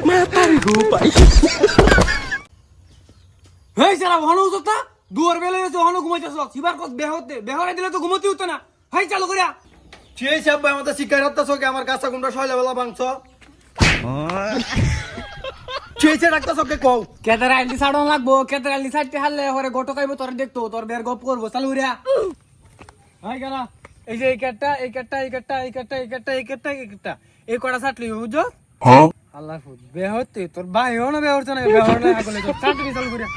মাতারি ঘুপাই হেই সারা হনো উঠতা দুয়ার বেলে এসে হনো ঘুমাইতেছ সিবার কস বেহরে দিলে তো ঘুমতি হতো না হেই চালু করিয়া সেই সব ভাই আমাদের শিকার হত্যাছ কি আমার কাঁচা গুমটা শৈলা বেলা ভাঙছ সেই ডাক্তার সবকে কও কেদার আইলি ছাড়ন লাগবো কেদার আইলি ছাড়তে হারলে হরে গোটো খাইবো তোর দেখতো তোর বের গপ করবো চালু করিয়া হাই গেলা এই যে এই কাটটা এই কটা ছাটলি বুঝছো আল্লাহ ফুট বেহতে তোর ভাই হনো বেহরছ না বেহর না আগলে তো ছাটনি চালু করিয়া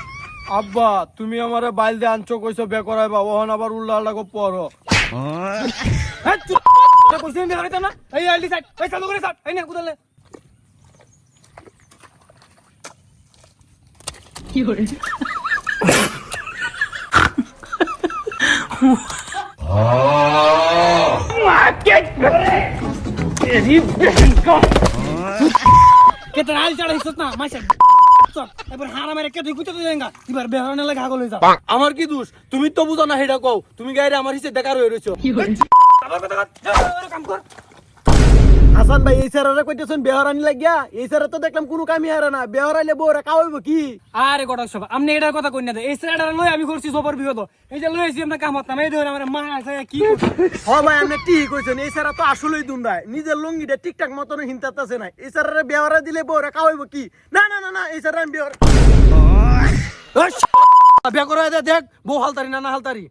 আব্বা তুমি আমারে বাইল দিয়ে আনছো কইছো বে করাইবা ওহন আবার উল্লা আল্লাহ গো পড়ো হ্যাঁ কোশ্চেন বের হইতা না এই আইলি ছাট এই চালু করে ছাট এই না কুদালে কি হরে কেতন আইল চড়া হিসত না মাইসা এবার হারা মেরে কেতই কুচতে দেঙ্গা এবার বেহরনে লাগা গলে যা আমার কি দোষ তুমি তো বুঝো না হেডা কও তুমি গাইরে আমার হিসে দেখার হয়ে রইছো আবার কথা কাম কর হাসান ভাই এই স্যারেরা কইতেছেন বেহরানি লাগিয়া এই স্যারে তো দেখলাম কোনো কামই হারা না বেহরাইলে বউরা কাওয়াইব কি আরে গড়া সব আপনি এটার কথা কই না এই স্যারটা লই আমি করছি সবর বিপদ এই যে লইছি আমরা কাম হতাম এই ধরে আমার মা আছে কি হ ভাই আপনি ঠিক কইছেন এই স্যারা তো আসলেই দুন্দায় নিজের লুঙ্গিটা ঠিকঠাক মতন হিনতাতাছে না এই স্যারেরা বেহরা দিলে বউরা কাওয়াইব কি না না না না এই স্যার আমি বেহরা বিয়া করে দেখ বউ হালতারি না হালতারি